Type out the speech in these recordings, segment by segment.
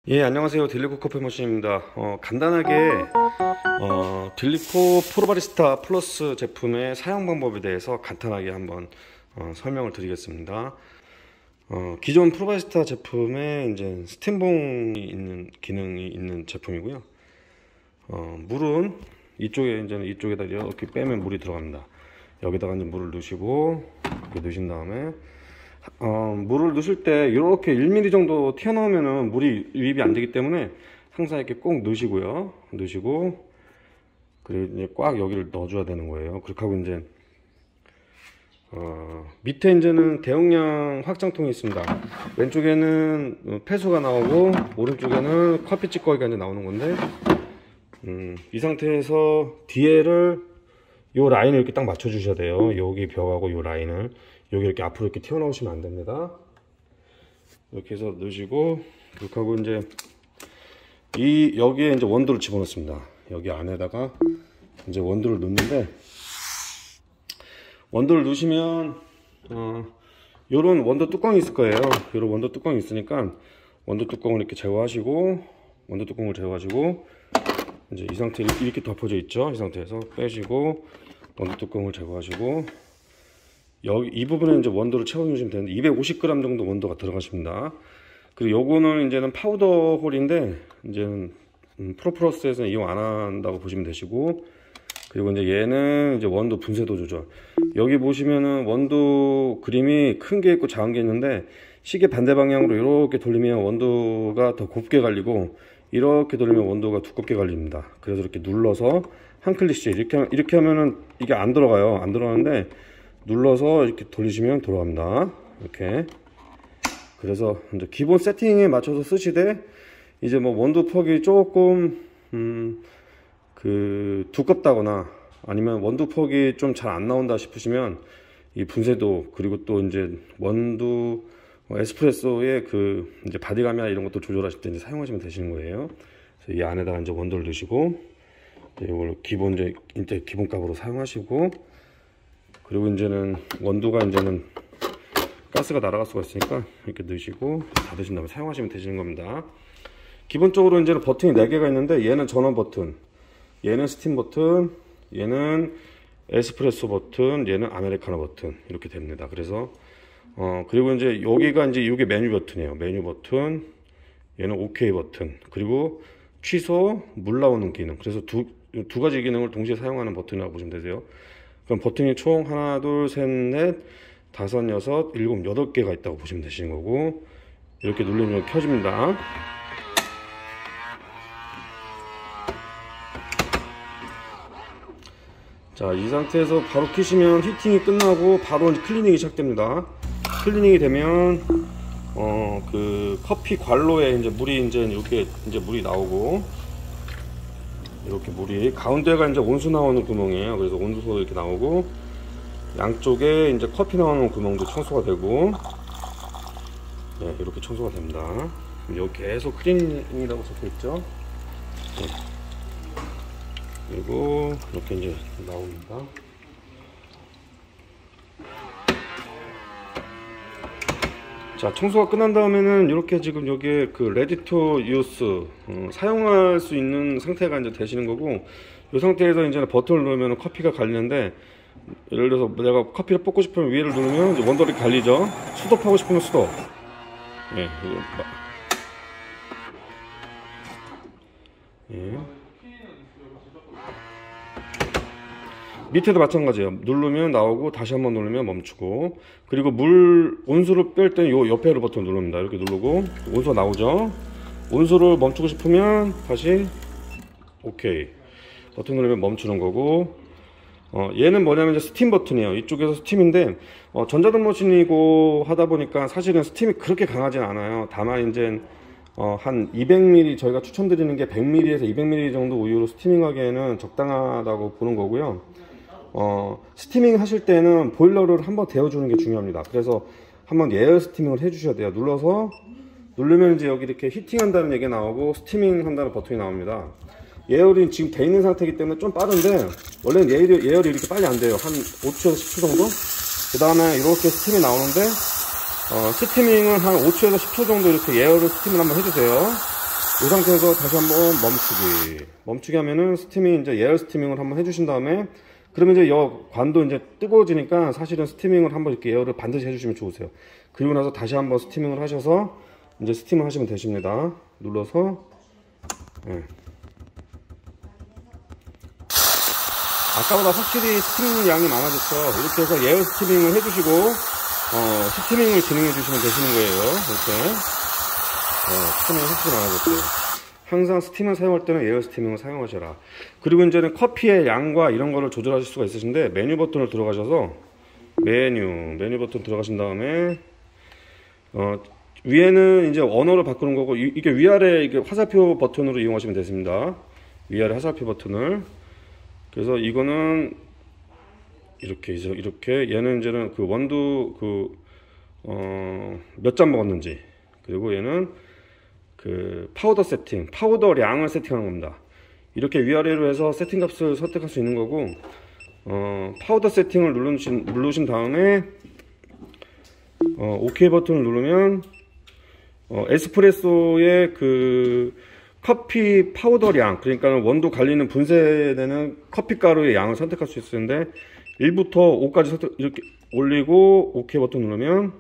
예, 안녕하세요. 딜리코 커피 머신입니다. 간단하게 딜리코 프로바리스타 플러스 제품의 사용 방법에 대해서 간단하게 한번 설명을 드리겠습니다. 기존 프로바리스타 제품에 이제 스팀봉이 있는 기능이 있는 제품이고요. 물은 이쪽에다 이렇게 빼면 물이 들어갑니다. 여기다가 이제 물을 넣으시고 이렇게 넣으신 다음에 물을 넣으실 때 이렇게 1mm 정도 튀어나오면은 물이 유입이 안 되기 때문에 항상 이렇게 꼭 넣으시고요. 넣으시고 그리고 이제 꽉 여기를 넣어줘야 되는 거예요. 그렇게 하고 이제 밑에 이제는 대용량 확장통이 있습니다. 왼쪽에는 폐수가 나오고 오른쪽에는 커피 찌꺼기가 이제 나오는 건데 이 상태에서 뒤에를 요 라인을 이렇게 딱 맞춰 주셔야 돼요. 여기 벽하고 요 라인을 여기 이렇게 앞으로 이렇게 튀어나오시면 안 됩니다. 이렇게 해서 넣으시고 그렇게 하고 이제 여기에 이제 원두를 집어넣습니다. 여기 안에다가 이제 원두를 넣는데 원두를 넣으시면 요런 원두 뚜껑이 있을 거예요. 요런 원두 뚜껑이 있으니까 원두 뚜껑을 이렇게 제거하시고 원두 뚜껑을 제거하시고 이제 이 상태 이렇게 덮어져 있죠. 이 상태에서 빼시고 원두 뚜껑을 제거하시고 여기 이 부분에 이제 원두를 채워주시면 되는데 250g 정도 원두가 들어가십니다. 그리고 요거는 이제는 파우더 홀인데 이제는 프로플러스에서는 이용 안 한다고 보시면 되시고 그리고 이제 얘는 이제 원두 분쇄도 조절. 여기 보시면은 원두 그림이 큰 게 있고 작은 게 있는데 시계 반대 방향으로 이렇게 돌리면 원두가 더 곱게 갈리고 이렇게 돌리면 원두가 두껍게 갈립니다. 그래서 이렇게 눌러서 한 클릭씩 이렇게 하면은 이게 안 들어가요. 안 들어가는데 눌러서 이렇게 돌리시면 돌아갑니다. 이렇게. 그래서 이제 기본 세팅에 맞춰서 쓰시되 이제 뭐 원두 퍽이 조금 두껍다거나 아니면 원두 퍽이 좀 잘 안 나온다 싶으시면 이 분쇄도 그리고 또 이제 원두 에스프레소의 이제 바디감이나 이런 것도 조절하실 때 이제 사용하시면 되시는 거예요. 그래서 이 안에다가 이제 원두를 넣으시고 이걸 기본값으로 사용하시고 그리고 이제는 원두가 이제는 가스가 날아갈 수가 있으니까 이렇게 넣으시고 닫으신 다음에 사용하시면 되시는 겁니다. 기본적으로 이제는 버튼이 4개가 있는데 얘는 전원 버튼, 얘는 스팀 버튼, 얘는 에스프레소 버튼, 얘는 아메리카노 버튼 이렇게 됩니다. 그래서 그리고 이제 여기가 이제 이게 메뉴 버튼이에요. 메뉴 버튼, 얘는 OK 버튼, 그리고 취소, 물 나오는 기능. 그래서 두 가지 기능을 동시에 사용하는 버튼이라고 보시면 되세요. 그럼 버튼이 총 하나, 둘, 셋, 넷, 다섯, 여섯, 일곱, 8개가 있다고 보시면 되시는 거고 이렇게 누르면 켜집니다. 자, 이 상태에서 바로 켜시면 히팅이 끝나고 바로 이제 클리닝이 시작됩니다. 클리닝이 되면 커피 관로에 이제 물이 이렇게 물이 나오고 이렇게 물이 가운데가 이제 온수 나오는 구멍이에요. 그래서 온수도 이렇게 나오고 양쪽에 이제 커피 나오는 구멍도 청소가 되고 네, 이렇게 청소가 됩니다. 여기 계속 클리닝이라고 적혀 있죠. 네. 그리고 이렇게 이제 나옵니다. 자, 청소가 끝난 다음에는 이렇게 지금 여기에 레디 투 유스 사용할 수 있는 상태가 이제 되시는 거고 이 상태에서 이제 버튼을 누르면 커피가 갈리는데 예를 들어서 내가 커피를 뽑고 싶으면 위를 누르면 이제 원두가 갈리죠. 수도하고 싶으면 수도. 예, 예. 밑에도 마찬가지예요. 누르면 나오고 다시 한번 누르면 멈추고 그리고 온수를 뺄 때는 요 옆에 버튼 누릅니다. 이렇게 누르고 온수가 나오죠. 온수를 멈추고 싶으면 다시 OK 버튼 누르면 멈추는 거고 얘는 뭐냐면 이제 스팀 버튼이에요. 이쪽에서 스팀인데 전자동 머신이고 하다 보니까 사실은 스팀이 그렇게 강하진 않아요. 다만 이제 한 200ml 저희가 추천드리는 게 100ml에서 200ml 정도 우유로 스티밍하기에는 적당하다고 보는 거고요. 스티밍 하실 때는 보일러를 한번 데워주는 게 중요합니다. 그래서 한번 에어 스티밍을 해주셔야 돼요. 누르면 이제 여기 이렇게 히팅 한다는 얘기가 나오고 스티밍 한다는 버튼이 나옵니다. 예열이 지금 돼 있는 상태이기 때문에 좀 빠른데 원래는 예열이 이렇게 빨리 안 돼요. 한 5초에서 10초 정도? 그 다음에 이렇게 스팀이 나오는데 스티밍은 한 5초에서 10초 정도 이렇게 예열을 스팀을 한번 해주세요. 이 상태에서 다시 한번 멈추기 하면은 스팀이 이제 에어 스티밍을 한번 해주신 다음에, 그러면 이제 여 관도 이제 뜨거워지니까 사실은 스티밍을 한번 이렇게 에어를 반드시 해주시면 좋으세요. 그리고 나서 다시 한번 스티밍을 하셔서 이제 스팀을 하시면 되십니다. 눌러서. 네. 아까보다 확실히 스팀 양이 많아졌죠. 이렇게 해서 에어 스티밍을 해주시고 스티밍을 진행해 주시면 되시는 거예요. 이렇게 스티밍이 확실히 많아졌어요. 항상 스팀을 사용할 때는 에어 스티밍을 사용하셔라. 그리고 이제는 커피의 양과 이런 거를 조절하실 수가 있으신데, 메뉴 버튼을 들어가셔서 메뉴 버튼 들어가신 다음에 위에는 이제 언어를 바꾸는 거고, 이게 위아래 이게 화살표 버튼으로 이용하시면 되십니다. 위아래 화살표 버튼을. 그래서 이거는 이렇게 얘는 이제는 그 원두 몇 잔 먹었는지, 그리고 얘는 그 파우더 세팅, 파우더량을 세팅하는 겁니다. 이렇게 위아래로 해서 세팅 값을 선택할 수 있는 거고, 파우더 세팅을 누르신 다음에 OK 버튼을 누르면 에스프레소의 그 커피 파우더량, 그러니까 원두 갈리는 분쇄되는 커피 가루의 양을 선택할 수 있는데 1부터 5까지 이렇게 올리고 OK 버튼 누르면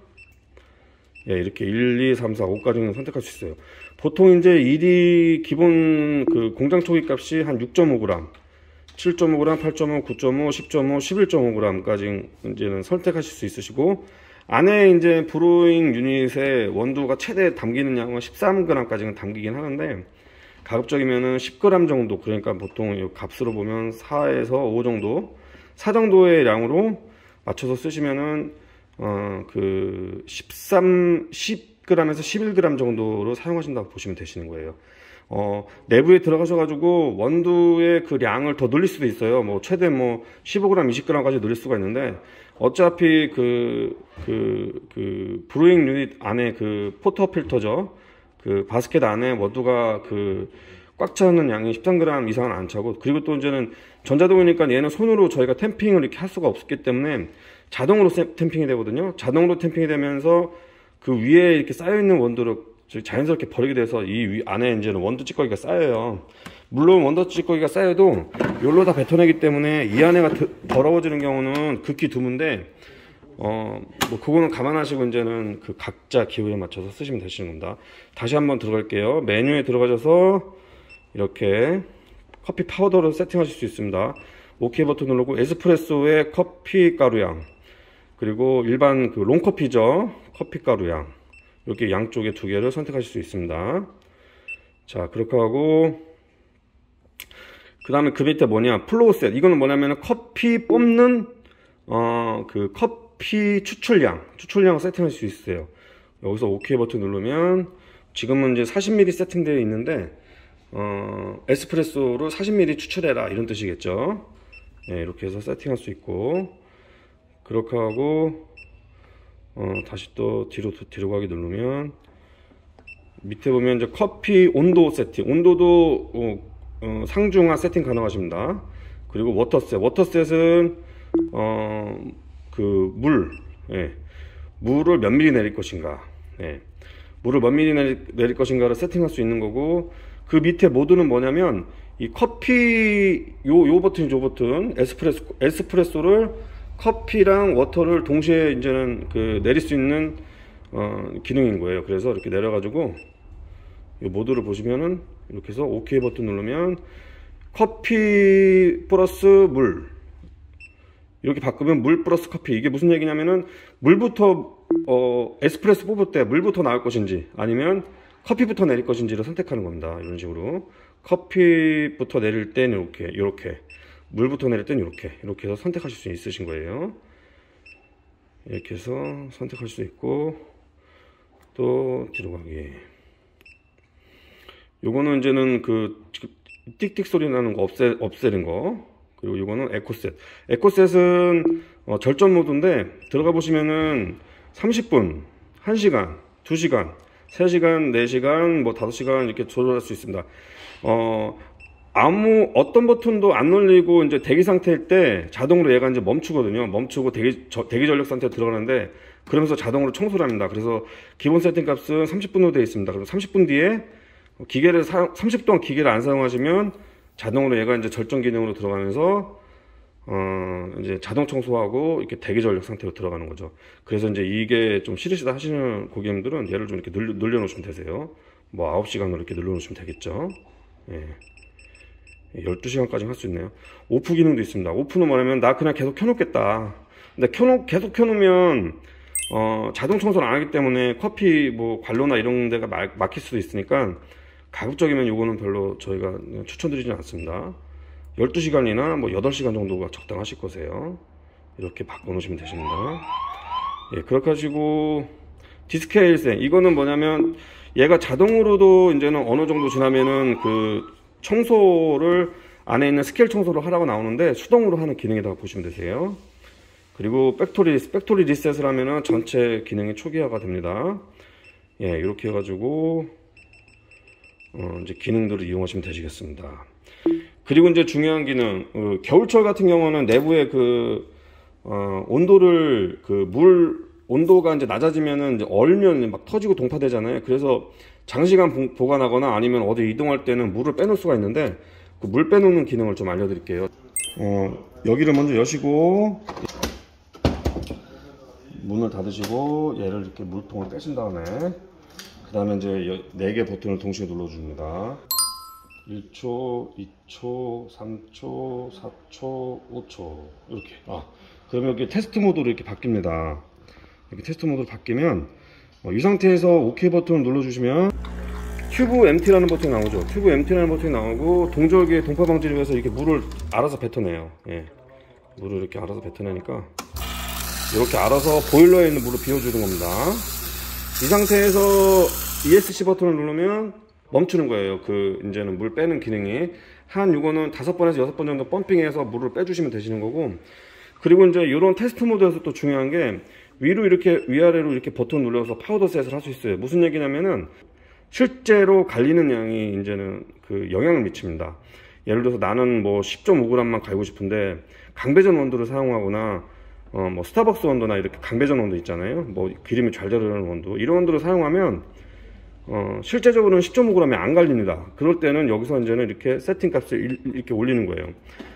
이렇게 1, 2, 3, 4, 5까지는 선택할 수 있어요. 보통 이제 1이 기본 그 공장 초기 값이 한 6.5g, 7.5g, 8.5, 9.5, 10.5, 11.5g까지 이제는 선택하실 수 있으시고, 안에 이제 브루잉 유닛에 원두가 최대 담기는 양은 13g까지는 담기긴 하는데, 가급적이면은 10g 정도, 그러니까 보통 이 값으로 보면 4에서 5 정도, 4 정도의 양으로 맞춰서 쓰시면은 그 10g에서 11g 정도로 사용하신다고 보시면 되시는 거예요. 내부에 들어가셔가지고 원두의 그 양을 더 늘릴 수도 있어요. 뭐 최대 뭐 15g, 20g까지 늘릴 수가 있는데, 어차피 그 브루잉 유닛 안에 그 포터 필터죠. 그 바스켓 안에 원두가 그 꽉 차는 양이 13g 이상은 안 차고, 그리고 또 이제는 전자동이니까 얘는 손으로 저희가 탬핑을 이렇게 할 수가 없기 때문에 자동으로 탬핑이 되거든요. 자동으로 탬핑이 되면서 그 위에 이렇게 쌓여있는 원두를 자연스럽게 버리게 돼서 이 안에 이제는 원두 찌꺼기가 쌓여요. 물론 원두 찌꺼기가 쌓여도 요로 다 뱉어내기 때문에 이 안에가 더러워지는 경우는 극히 드문데, 뭐 그거는 감안하시고 이제는 그 각자 기호에 맞춰서 쓰시면 되시는 겁니다. 다시 한번 들어갈게요. 메뉴에 들어가셔서 이렇게 커피 파우더를 세팅하실 수 있습니다. OK 버튼 누르고 에스프레소의 커피 가루양, 그리고 일반 그 롱커피죠, 커피 가루양, 이렇게 양쪽에 2개를 선택하실 수 있습니다. 자, 그렇게 하고 그 다음에 그 밑에 뭐냐, 플로우 셋. 이거는 뭐냐면 커피 뽑는 그 커피 추출량을 세팅할 수 있어요. 여기서 OK 버튼 누르면 지금은 이제 40ml 세팅되어 있는데 에스프레소로 40ml 추출해라, 이런 뜻이겠죠. 네, 이렇게 해서 세팅할 수 있고, 그렇게 하고 다시 또 뒤로 가기 누르면 밑에 보면 이제 커피 온도 세팅, 온도도 상중하 세팅 가능하십니다. 그리고 워터셋은 그 물을 몇 미리 내릴 것인가, 물을 몇 미리 내릴 것인가를 세팅할 수 있는 거고, 그 밑에 모드는 뭐냐면 이 커피 요 버튼 에스프레소를 커피랑 워터를 동시에 이제는 그 내릴 수 있는 기능인 거예요. 그래서 이렇게 내려가지고 이 모드를 보시면은 이렇게 해서 OK 버튼 누르면 커피 플러스 물, 이렇게 바꾸면 물 플러스 커피. 이게 무슨 얘기냐면은 물부터 에스프레소 뽑을 때 물부터 나올 것인지 아니면 커피부터 내릴 것인지를 선택하는 겁니다. 이런 식으로 커피부터 내릴 땐 이렇게 물부터 내릴 땐 이렇게 해서 선택하실 수 있으신 거예요. 이렇게 해서 선택할 수 있고, 또 뒤로 가기. 요거는 이제는 그 띡띡 소리 나는 거 없애는 거. 그리고 요거는 에코셋은 절전 모드인데, 들어가 보시면은 30분, 1시간, 2시간, 3시간, 4시간, 뭐 5시간 이렇게 조절할 수 있습니다. 어떤 버튼도 안 눌리고 이제 대기 상태일 때 자동으로 얘가 이제 멈추거든요. 멈추고 대기 전력 상태에 들어가는데, 그러면서 자동으로 청소를 합니다. 그래서 기본 세팅 값은 30분으로 되어 있습니다. 그럼 30분 뒤에 기계를 30분 동안 기계를 안 사용하시면 자동으로 얘가 이제 절전 기능으로 들어가면서 이제 자동 청소하고 이렇게 대기 전력 상태로 들어가는 거죠. 그래서 이제 이게 좀 싫으시다 하시는 고객님들은 얘를 좀 이렇게 늘려 놓으시면 되세요. 뭐 9시간으로 이렇게 늘려 놓으시면 되겠죠. 예. 12시간까지 할 수 있네요. 오프 기능도 있습니다. 오프는 뭐냐면 나 그냥 계속 켜놓겠다. 근데 계속 켜놓으면 자동 청소를 안 하기 때문에 커피 뭐 관로나 이런 데가 막힐 수도 있으니까 가급적이면 요거는 별로 저희가 추천드리지는 않습니다. 12시간이나 뭐 8시간 정도가 적당하실 거세요. 이렇게 바꿔 놓으시면 되십니다. 예, 그렇게 하시고 디스케일 생 이거는 뭐냐면 얘가 자동으로도 이제는 어느 정도 지나면은 그 청소를 안에 있는 스케일 청소를 하라고 나오는데 수동으로 하는 기능이라고 보시면 되세요. 그리고 팩토리 리셋을 하면은 전체 기능이 초기화가 됩니다. 예, 이렇게 해가지고 이제 기능들을 이용하시면 되시겠습니다. 그리고 이제 중요한 기능, 겨울철 같은 경우는 내부에 온도를 물 온도가 이제 낮아지면은 이제 얼면 막 터지고 동파되잖아요. 그래서 장시간 보관하거나 아니면 어디 이동할 때는 물을 빼놓을 수가 있는데 그 물 빼놓는 기능을 좀 알려드릴게요. 여기를 먼저 여시고 문을 닫으시고 얘를 이렇게 물통을 떼신 다음에 그 다음에 이제 4개 버튼을 동시에 눌러줍니다. 1초, 2초, 3초, 4초, 5초 이렇게. 그러면 여기 테스트 모드로 이렇게 바뀝니다. 이렇게 테스트 모드로 바뀌면 이 상태에서 OK 버튼을 눌러주시면 튜브 MT라는 버튼이 나오죠. 튜브 MT라는 버튼이 나오고 동절기의 동파 방지를 위해서 이렇게 물을 알아서 뱉어내요. 예. 물을 이렇게 알아서 뱉어내니까 이렇게 알아서 보일러에 있는 물을 비워주는 겁니다. 이 상태에서 ESC 버튼을 누르면 멈추는 거예요. 이제는 물 빼는 기능이 요거는 5번에서 6번 정도 펌핑해서 물을 빼주시면 되시는 거고, 그리고 이제 이런 테스트 모드에서 또 중요한 게 위로 이렇게 위아래로 이렇게 버튼 눌러서 파우더 셋을 할 수 있어요. 무슨 얘기냐면은 실제로 갈리는 양이 이제는 영향을 미칩니다. 예를 들어서 나는 뭐 10.5g만 갈고 싶은데 강배전 원두를 사용하거나 뭐 스타벅스 원두나 이렇게 강배전 원두 있잖아요. 뭐 기름이 잘 자르는 원두, 이런 원두를 사용하면 실제적으로는 10.5g이 안 갈립니다. 그럴 때는 여기서 이제는 이렇게 세팅 값을 이렇게 올리는 거예요.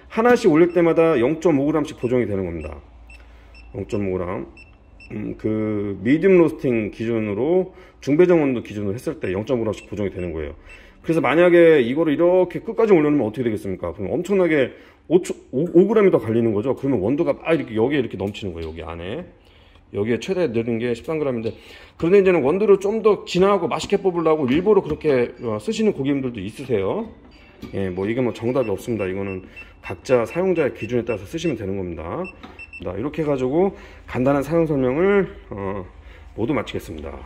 하나씩 올릴 때마다 0.5g씩 보정이 되는 겁니다. 0.5g. 미디움 로스팅 기준으로 중배정 온도 기준으로 했을 때 0.5g씩 보정이 되는 거예요. 그래서 만약에 이거를 이렇게 끝까지 올려놓으면 어떻게 되겠습니까? 그럼 엄청나게 5g이 더 갈리는 거죠. 그러면 원두가 막 이렇게 여기에 이렇게 넘치는 거예요. 여기 안에. 여기에 최대 늘은 게 13g인데, 그런데 이제는 원두를 좀 더 진하고 맛있게 뽑으려고 일부러 그렇게 쓰시는 고객님들도 있으세요. 예, 뭐 이게 뭐 정답이 없습니다. 이거는 각자 사용자의 기준에 따라서 쓰시면 되는 겁니다. 이렇게 해가지고 간단한 사용 설명을 모두 마치겠습니다.